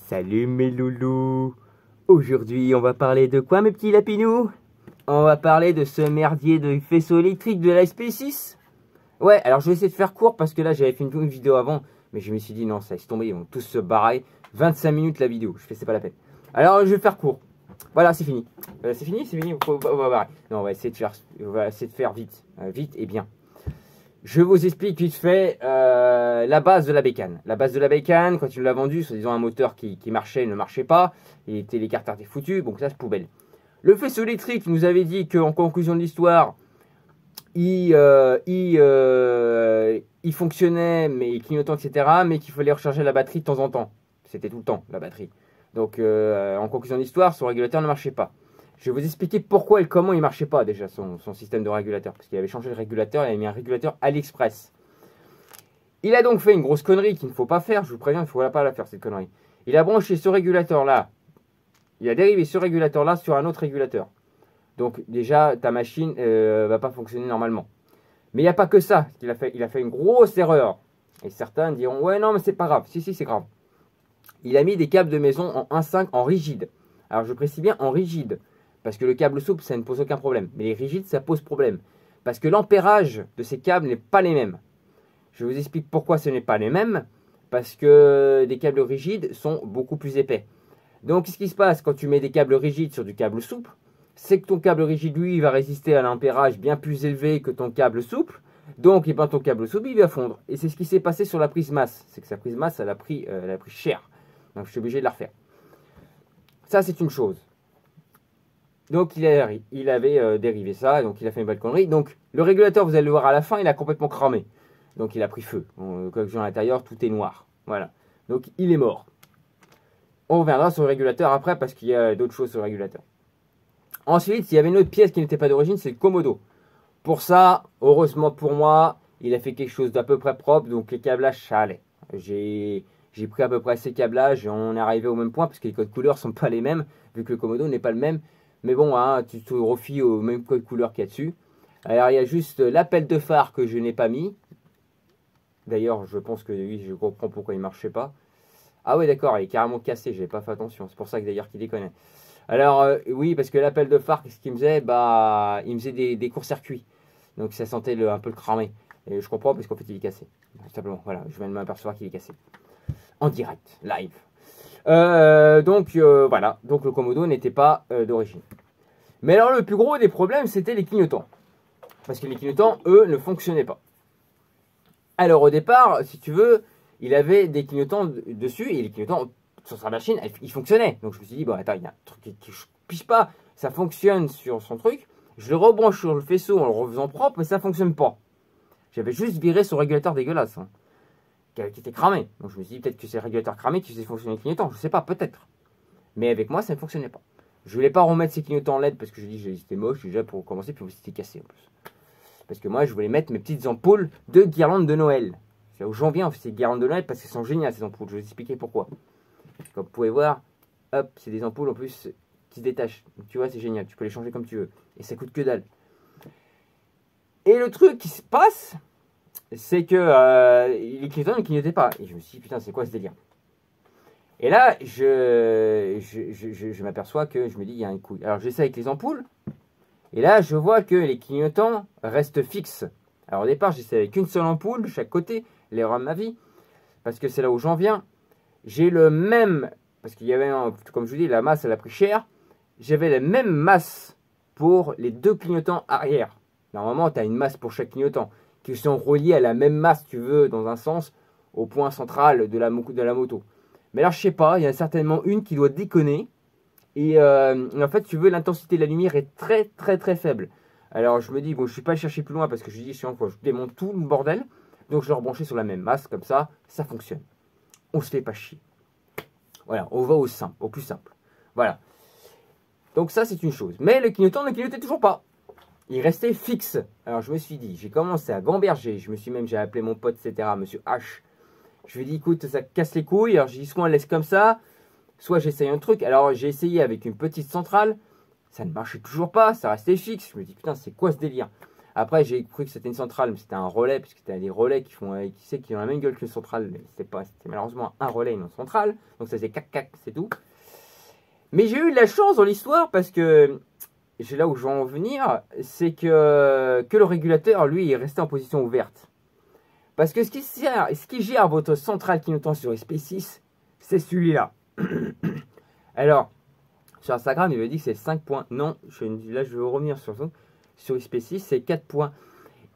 Salut mes loulous. Aujourd'hui on va parler de quoi mes petits lapinous? On va parler de ce merdier de faisceau électrique de la SP6. Ouais, alors je vais essayer de faire court parce que là j'avais fait une vidéo avant, mais je me suis dit non, ça laisse tomber, ils vont tous se barrer. 25 minutes la vidéo, je fais c'est pas la peine. Alors je vais faire court. Voilà, c'est fini. C'est fini, on va barrer. Non, on va essayer de faire vite, vite et bien. Je vous explique vite fait la base de la bécane. La base de la bécane, quand il l'a vendu, soi-disant un moteur qui marchait, ne marchait pas. Les carters étaient foutus, donc ça c'est poubelle. Le faisceau électrique nous avait dit qu'en conclusion de l'histoire, il fonctionnait, mais clignotant, etc. Mais qu'il fallait recharger la batterie de temps en temps. C'était tout le temps, la batterie. Donc en conclusion de l'histoire, son régulateur ne marchait pas. Je vais vous expliquer pourquoi et comment il ne marchait pas déjà son système de régulateur. Parce qu'il avait changé le régulateur, il avait mis un régulateur AliExpress. Il a donc fait une grosse connerie qu'il ne faut pas faire, je vous préviens, il ne faut pas la faire cette connerie. Il a branché ce régulateur-là, il a dérivé ce régulateur-là sur un autre régulateur. Donc déjà, ta machine ne va pas fonctionner normalement. Mais il n'y a pas que ça qu'il a fait. Il a fait une grosse erreur. Et certains diront, ouais non mais c'est pas grave. Si, c'est grave. Il a mis des câbles de maison en 1.5 en rigide. Alors je précise bien en rigide. Parce que le câble souple, ça ne pose aucun problème. Mais les rigides, ça pose problème. Parce que l'ampérage de ces câbles n'est pas les mêmes. Je vous explique pourquoi ce n'est pas les mêmes. Parce que des câbles rigides sont beaucoup plus épais. Donc, ce qui se passe quand tu mets des câbles rigides sur du câble souple, c'est que ton câble rigide, lui, va résister à l'ampérage bien plus élevé que ton câble souple. Donc, ton câble souple, il va fondre. Et c'est ce qui s'est passé sur la prise masse. C'est que sa prise masse, elle a pris cher. Donc, je suis obligé de la refaire. Ça, c'est une chose. Donc il avait dérivé ça, donc il a fait une belle connerie. Donc le régulateur, vous allez le voir à la fin, il a complètement cramé. Donc il a pris feu. Comme à l'intérieur, tout est noir. Voilà. Donc il est mort. On reviendra sur le régulateur après parce qu'il y a d'autres choses sur le régulateur. Ensuite, il y avait une autre pièce qui n'était pas d'origine, c'est le commodo. Pour ça, heureusement pour moi, il a fait quelque chose d'à peu près propre, donc les câblages, ça allait. J'ai pris à peu près ces câblages et on est arrivé au même point parce que les codes couleurs ne sont pas les mêmes, vu que le commodo n'est pas le même. Mais bon, hein, tu te refies au même code couleur qu'il y a dessus. Alors, il y a juste l'appel de phare que je n'ai pas mis. D'ailleurs, je pense que oui, je comprends pourquoi il ne marchait pas. Ah ouais, d'accord, il est carrément cassé, j'ai pas fait attention. C'est pour ça que d'ailleurs qu'il déconne. Alors, oui, parce que l'appel de phare, qu'est-ce qu'il me faisait? Bah, il me faisait des courts-circuits. Donc, ça sentait un peu le cramer. Et je comprends parce qu'en fait, il est cassé. Tout simplement, voilà, je viens de m'apercevoir qu'il est cassé. En direct, live. Voilà, donc le commodo n'était pas d'origine. Mais alors le plus gros des problèmes, c'était les clignotants. Parce que les clignotants, eux, ne fonctionnaient pas. Alors au départ, si tu veux, il avait des clignotants dessus, et les clignotants sur sa machine, ils fonctionnaient. Donc je me suis dit, bon attends, il y a un truc qui je pige pas, ça fonctionne sur son truc, je le rebranche sur le faisceau en le refaisant propre, mais ça fonctionne pas. J'avais juste viré son régulateur dégueulasse. Hein, qui était cramé. Donc je me suis dit peut-être que c'est le régulateur cramé qui faisait fonctionner les clignotants. Je sais pas, peut-être. Mais avec moi, ça ne fonctionnait pas. Je voulais pas remettre ces clignotants LED parce que je dis c'était moche déjà pour commencer, puis c'était cassé en plus. Parce que moi, je voulais mettre mes petites ampoules de guirlande de Noël. C'est au janvier, on fait ces guirlandes de Noël parce qu'elles sont géniales ces ampoules. Je vais vous expliquer pourquoi. Comme vous pouvez voir, hop, c'est des ampoules en plus qui se détachent. Donc, tu vois, c'est génial. Tu peux les changer comme tu veux. Et ça coûte que dalle. Et le truc qui se passe, c'est que les clignotants ne clignotaient pas. Et je me suis dit, putain, c'est quoi ce délire? Et là, je m'aperçois que je me dis, il y a un couille. Alors, j'essaie avec les ampoules. Et là, je vois que les clignotants restent fixes. Alors, au départ, j'essaie avec une seule ampoule de chaque côté. L'erreur de ma vie. Parce que c'est là où j'en viens. J'ai le même... Parce qu'il y avait, comme je vous dis, la masse, elle a pris cher. J'avais la même masse pour les deux clignotants arrière. Normalement, tu as une masse pour chaque clignotant. Qui sont reliés à la même masse, tu veux, dans un sens, au point central de la moto. Mais alors, je sais pas, il y a certainement une qui doit déconner. Et en fait, tu veux, l'intensité de la lumière est très, très, très faible. Alors, je me dis, bon, je ne suis pas allé chercher plus loin parce que je dis, je démonte tout le bordel. Donc, je l'ai rebranché sur la même masse, comme ça fonctionne. On se fait pas chier. Voilà, on va au simple, au plus simple. Voilà. Donc, ça, c'est une chose. Mais le clignotant ne clignotait toujours pas. Il restait fixe. Alors, je me suis dit, j'ai commencé à gamberger. J'ai appelé mon pote, etc., monsieur H. Je lui ai dit, écoute, ça casse les couilles. Alors, j'ai dit, soit on laisse comme ça, soit j'essaye un truc. Alors, j'ai essayé avec une petite centrale. Ça ne marchait toujours pas. Ça restait fixe. Je me dis, putain, c'est quoi ce délire? Après, j'ai cru que c'était une centrale, mais c'était un relais, parce que c'était des relais qui ont la même gueule qu'une centrale. C'était malheureusement un relais et une centrale. Donc ça faisait cac cac, c'est tout. Mais j'ai eu de la chance dans l'histoire, parce que c'est là où je veux en venir, c'est que le régulateur, lui, est resté en position ouverte. Parce que ce qui gère votre centrale clignotant sur SP6, c'est celui-là. Alors, sur Instagram, il me dit que c'est 5 points. Non, là, je veux revenir sur SP6, c'est 4 points.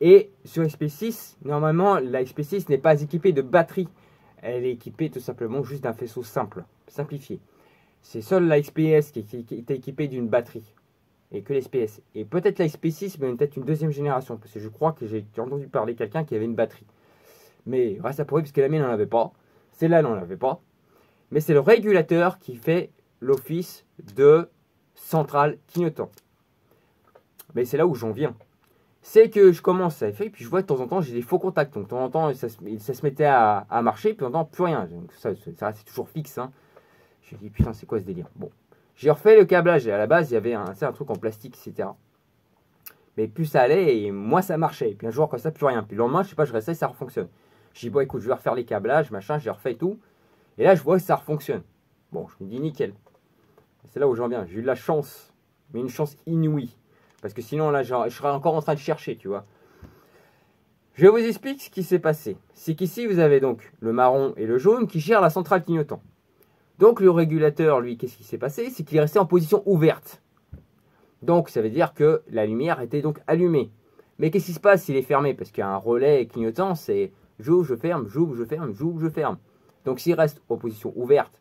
Et sur SP6, normalement, la SP6 n'est pas équipée de batterie. Elle est équipée tout simplement juste d'un faisceau simplifié. C'est seule la XPS qui est équipée d'une batterie. Et que l'SPS. Et peut-être la SP6, mais peut-être une deuxième génération. Parce que je crois que j'ai entendu parler de quelqu'un qui avait une batterie. Mais reste à prouver, puisque la mienne n'en avait pas. Celle-là n'en avait pas. Mais c'est le régulateur qui fait l'office de centrale clignotant. Mais c'est là où j'en viens. C'est que je commence à faire, puis je vois de temps en temps, j'ai des faux contacts. Donc de temps en temps, ça se mettait à marcher, puis de temps en temps, plus rien. Donc ça reste toujours fixe. Hein. Je me dis, putain, c'est quoi ce délire? Bon. J'ai refait le câblage. Et à la base, il y avait un truc en plastique, etc. Mais plus ça allait, et moins ça marchait. Et puis un jour, comme ça, plus rien. Puis le lendemain, je sais pas, je restais, ça refonctionne. Je dis, bon, écoute, je vais refaire les câblages, machin, j'ai refait tout. Et là, je vois que ça refonctionne. Bon, je me dis, nickel. C'est là où j'en viens. J'ai eu de la chance, mais une chance inouïe. Parce que sinon, là, je serais encore en train de chercher, tu vois. Je vous explique ce qui s'est passé. C'est qu'ici, vous avez donc le marron et le jaune qui gèrent la centrale clignotant. Donc, le régulateur, lui, qu'est-ce qui s'est passé? C'est qu'il est resté en position ouverte. Donc, ça veut dire que la lumière était donc allumée. Mais qu'est-ce qui se passe s'il est fermé? Parce qu'un relais clignotant, c'est j'ouvre, je ferme, j'ouvre, je ferme, j'ouvre, je ferme. Donc, s'il reste en position ouverte,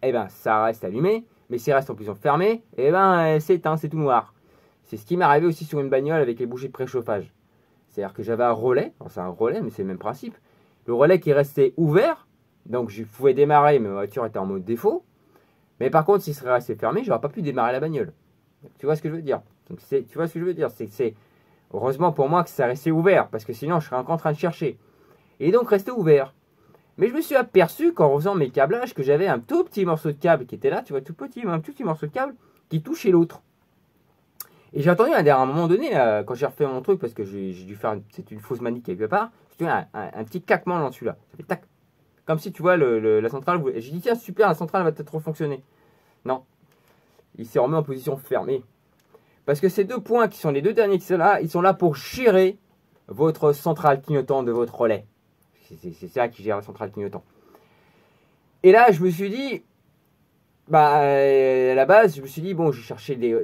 eh ben, ça reste allumé. Mais s'il reste en position fermée, eh ben, c'est éteint, c'est tout noir. C'est ce qui m'est arrivé aussi sur une bagnole avec les bougies de préchauffage. C'est-à-dire que j'avais un relais, c'est un relais, mais c'est le même principe. Le relais qui restait ouvert, donc je pouvais démarrer, mais ma voiture était en mode défaut. Mais par contre, s'il serait resté fermé, je n'aurais pas pu démarrer la bagnole. Tu vois ce que je veux dire? Donc, tu vois ce que je veux dire? C'est heureusement pour moi que ça restait ouvert, parce que sinon je serais encore en train de chercher. Et donc restait ouvert. Mais je me suis aperçu qu'en faisant mes câblages, que j'avais un tout petit morceau de câble qui était là, tu vois, tout petit, un tout petit morceau de câble qui touchait l'autre. Et j'ai entendu à un moment donné, quand j'ai refait mon truc, parce que j'ai dû faire une fausse manie quelque part, j'ai entendu un petit caquement dans celui-là. Ça fait tac. Comme si tu vois la centrale. J'ai dit tiens super, la centrale va peut-être refonctionner. Non. Il s'est remis en position fermée. Parce que ces deux points qui sont les deux derniers qui sont là, ils sont là pour gérer votre centrale clignotant de votre relais. C'est ça qui gère la centrale clignotant. Et là, je me suis dit, bah, à la base, je me suis dit, bon, j'ai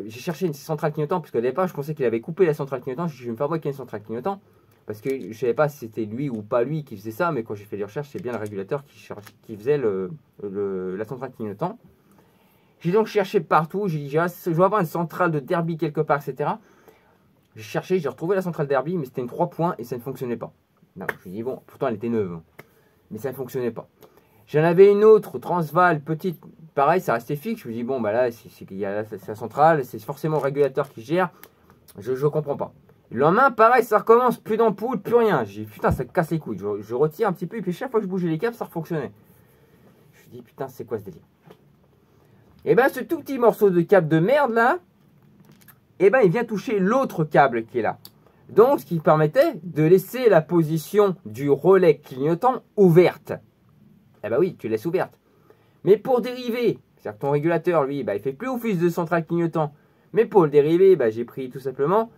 cherché une centrale clignotant, parce qu'au départ, je pensais qu'il avait coupé la centrale clignotant. Je vais me fabriquer une centrale clignotant, parce que je ne savais pas si c'était lui ou pas lui qui faisait ça, mais quand j'ai fait les recherches, c'est bien le régulateur qui faisait la centrale clignotant. J'ai donc cherché partout, j'ai dit, je dois avoir une centrale de Derby quelque part, etc. J'ai cherché, j'ai retrouvé la centrale Derby, mais c'était une 3 points et ça ne fonctionnait pas. Non, je me suis dit, bon, pourtant elle était neuve, mais ça ne fonctionnait pas. J'en avais une autre, Transval, petite, pareil, ça restait fixe. Je me dis, bon, bah là, c'est la centrale, c'est forcément le régulateur qui gère. Je ne comprends pas. Le lendemain, pareil, ça recommence, plus d'ampoule, plus rien. J'ai dit, putain, ça casse les couilles. Je retire un petit peu, et puis chaque fois que je bougeais les câbles, ça refonctionnait. Je me suis dit, putain, c'est quoi ce délire? Et ben, ce tout petit morceau de câble de merde là, et ben, il vient toucher l'autre câble qui est là. Donc, ce qui permettait de laisser la position du relais clignotant ouverte. Eh ben oui, tu laisses ouverte. Mais pour dériver, c'est-à-dire que ton régulateur, lui, bah, il fait plus office de centrale clignotant. Mais pour le dériver, bah, j'ai pris tout simplement,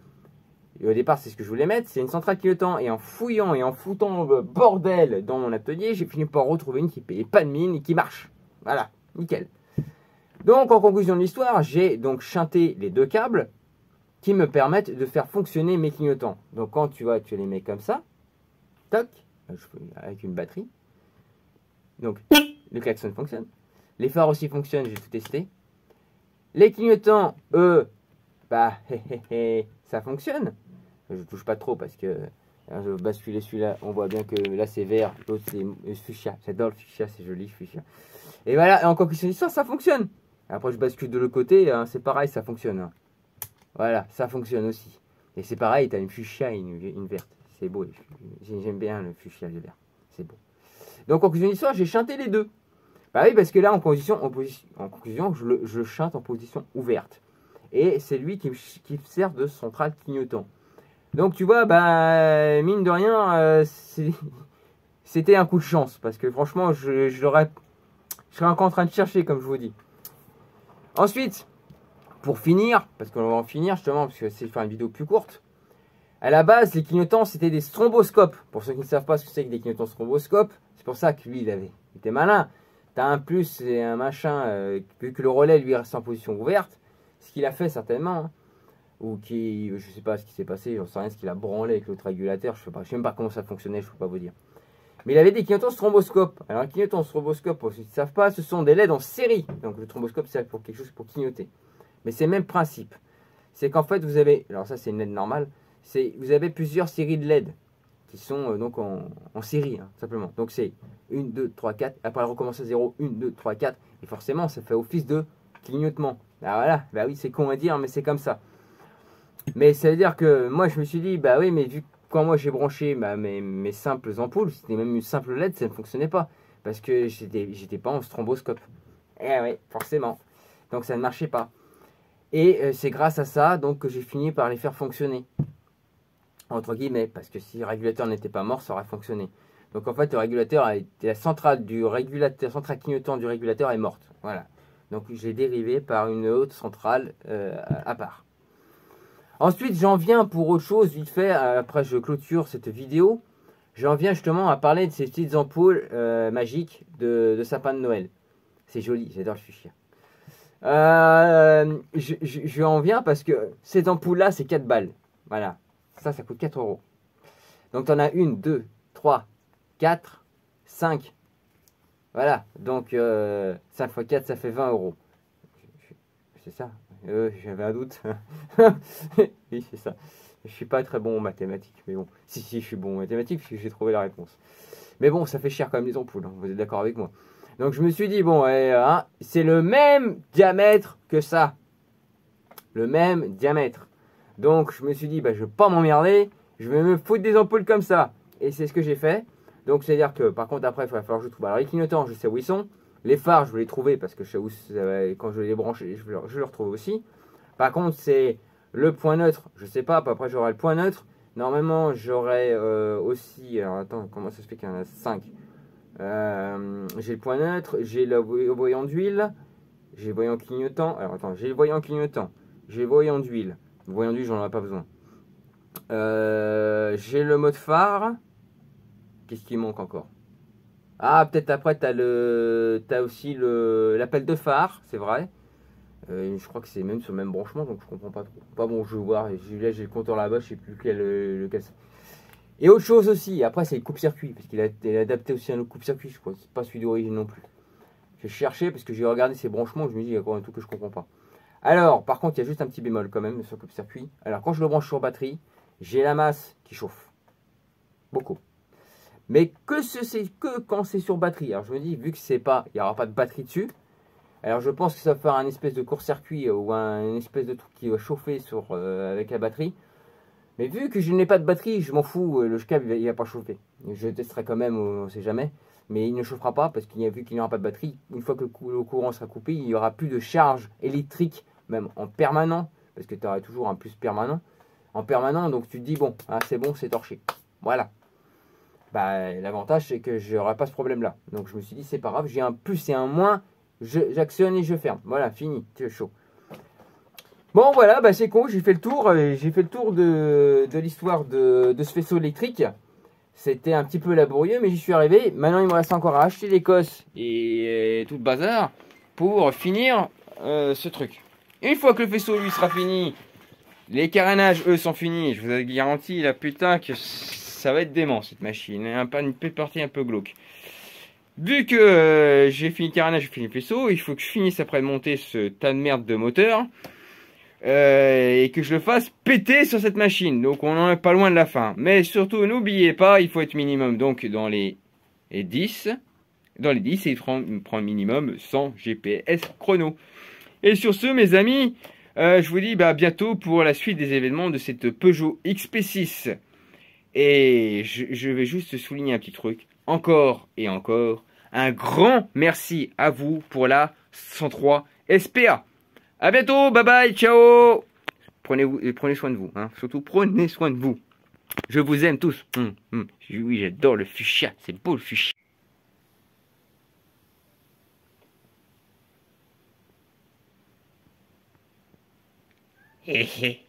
et au départ c'est ce que je voulais mettre, c'est une centrale clignotant. Et en fouillant et en foutant le bordel dans mon atelier, j'ai fini par retrouver une qui payait pas de mine et qui marche. Voilà, nickel. Donc en conclusion de l'histoire, j'ai donc chanté les deux câbles qui me permettent de faire fonctionner mes clignotants. Donc quand tu vois, tu les mets comme ça, toc, avec une batterie. Donc le klaxon fonctionne. Les phares aussi fonctionnent, j'ai tout testé. Les clignotants, eux, bah, ça fonctionne. Je ne touche pas trop parce que je vais basculer celui-là. On voit bien que là c'est vert, l'autre c'est fuchsia. J'adore le fuchsia, c'est joli fuchsia. Et voilà, et en conclusion de l'histoire, ça fonctionne. Après je bascule de l'autre côté, hein, c'est pareil, ça fonctionne. Hein. Voilà, ça fonctionne aussi. Et c'est pareil, tu as une fuchsia et une verte. C'est beau, j'aime bien le fuchsia et le vert. C'est beau. Donc en conclusion de l'histoire, j'ai chanté les deux. Bah oui, parce que là, en conclusion, je chante en position ouverte. Et c'est lui qui me sert de centrale clignotant. Donc tu vois, bah, mine de rien, c'était un coup de chance. Parce que franchement, je serais encore en train de chercher, comme je vous dis. Ensuite, pour finir, parce qu'on va en finir justement, parce que c'est faire une vidéo plus courte. À la base, les clignotants, c'était des stromboscopes. Pour ceux qui ne savent pas ce que c'est que des clignotants stromboscopes, c'est pour ça que lui, il était malin. T'as un plus et un machin, vu que le relais, lui, reste en position ouverte. Ce qu'il a fait certainement, hein. Ou qui, je sais pas ce qui s'est passé, j'en sais rien, ce qu'il a branlé avec l'autre régulateur, je sais même pas comment ça fonctionnait, je peux pas vous dire. Mais il avait des clignotants stromboscopes. Alors, un clignotant stromboscope, pour ceux qui ne savent pas, ce sont des LED en série. Donc, le stromboscope, c'est pour quelque chose pour clignoter. Mais c'est le même principe. C'est qu'en fait, vous avez, alors ça, c'est une LED normale, vous avez plusieurs séries de LED qui sont donc en série, hein, simplement. Donc, c'est 1, 2, 3, 4. Après, elle recommence à 0, 1, 2, 3, 4. Et forcément, ça fait office de clignotement. Ah voilà, bah oui, c'est con à dire, mais c'est comme ça. Mais ça veut dire que moi, je me suis dit, bah oui, mais vu que quand moi j'ai branché mes simples ampoules, c'était même une simple LED, ça ne fonctionnait pas. Parce que j'étais pas en stromboscope. Eh oui, forcément. Donc ça ne marchait pas. Et c'est grâce à ça donc, que j'ai fini par les faire fonctionner. Entre guillemets, parce que si le régulateur n'était pas mort, ça aurait fonctionné. Donc en fait, le régulateur la centrale du régulateur, centrale clignotant du régulateur est morte. Voilà. Donc j'ai dérivé par une autre centrale à part. Ensuite, j'en viens pour autre chose, vite fait, après je clôture cette vidéo. J'en viens justement à parler de ces petites ampoules magiques de sapin de Noël. C'est joli, j'adore le fuchsia. Je en viens parce que ces ampoules-là, c'est 4 balles. Voilà. Ça coûte 4 euros. Donc, tu en as 1, 2, 3, 4, 5. Voilà. Donc, 5 x 4, ça fait 20 euros. C'est ça. J'avais un doute. Oui, c'est ça. Je suis pas très bon en mathématiques. Mais bon, si, je suis bon en mathématiques parce que j'ai trouvé la réponse. Mais bon, ça fait cher quand même les ampoules. Hein. Vous êtes d'accord avec moi? Donc je me suis dit, bon, hein, c'est le même diamètre que ça. Le même diamètre. Donc je me suis dit, bah, je ne vais pas m'emmerder. Je vais me foutre des ampoules comme ça. Et c'est ce que j'ai fait. Donc c'est-à-dire que par contre après, il va falloir que je trouve. Alors les clignotants, je sais où ils sont. Les phares, je vais les trouver parce que je sais où, quand je vais les brancher, je vais les retrouver aussi. Par contre, c'est le point neutre. Je ne sais pas, après j'aurai le point neutre. Normalement, j'aurai aussi... Alors attends, comment ça se fait qu'il y en a 5? J'ai le point neutre, j'ai le voyant d'huile, j'ai le voyant clignotant. Alors attends, j'ai le voyant clignotant, j'ai le voyant d'huile. Le voyant d'huile, j'en ai pas besoin. J'ai le mode phare. Qu'est-ce qui manque encore? Ah, peut-être après, t'as aussi l'appel de phare, c'est vrai. Je crois que c'est même sur le même branchement, donc je comprends pas trop. Pas bon, je vais voir. Là, j'ai le compteur là-bas, je sais plus lequel c'est. Et autre chose aussi, après c'est le coupe-circuit, parce qu'il est adapté aussi à un coupe-circuit, je crois. C'est pas celui d'origine non plus. J'ai cherché parce que j'ai regardé ces branchements, je me dis il y a encore un truc que je comprends pas. Alors, par contre, il y a juste un petit bémol quand même sur le coupe-circuit. Alors, quand je le branche sur batterie, j'ai la masse qui chauffe. Beaucoup. Mais c'est que quand c'est sur batterie. Alors, je me dis, vu que il n'y aura pas de batterie dessus, alors je pense que ça va faire un espèce de court-circuit ou une espèce de truc qui va chauffer avec la batterie. Mais vu que je n'ai pas de batterie, je m'en fous, le câble il va pas chauffer. Je testerai quand même, on ne sait jamais. Mais il ne chauffera pas parce vu qu'il n'y aura pas de batterie, une fois que le courant sera coupé, il n'y aura plus de charge électrique, même en permanent, parce que tu auras toujours un plus permanent. En permanent, donc tu te dis, bon, ah, c'est bon, c'est torché. Voilà. Bah, l'avantage, c'est que je n'aurai pas ce problème-là. Donc je me suis dit, c'est pas grave, j'ai un plus et un moins, j'actionne et je ferme. Voilà, fini, c'est chaud. Bon voilà, bah c'est con, j'ai fait le tour de l'histoire de ce faisceau électrique. C'était un petit peu laborieux, mais j'y suis arrivé. Maintenant, il me reste encore à acheter l'Écosse et tout le bazar pour finir ce truc. Une fois que le faisceau, lui, sera fini, les carénages, eux, sont finis. Je vous ai garanti, la putain, que ça va être dément, cette machine. Une partie un peu glauque. Vu que j'ai fini le carénage, j'ai fini le faisceau, il faut que je finisse après de monter ce tas de merde de moteur. Et que je le fasse péter sur cette machine. Donc on n'en est pas loin de la fin. Mais surtout, n'oubliez pas, il faut être minimum donc dans les 10. Dans les 10, et il prend minimum 100 GPS chrono. Et sur ce, mes amis, je vous dis à bientôt pour la suite des événements de cette Peugeot XP6. Et je vais juste souligner un petit truc. Encore et encore, un grand merci à vous pour la 103 SPA. A bientôt, bye bye, ciao! prenez soin de vous. Hein. Surtout, prenez soin de vous. Je vous aime tous. Oui, j'adore le fuchsia. C'est beau le fuchsia. Hé hé.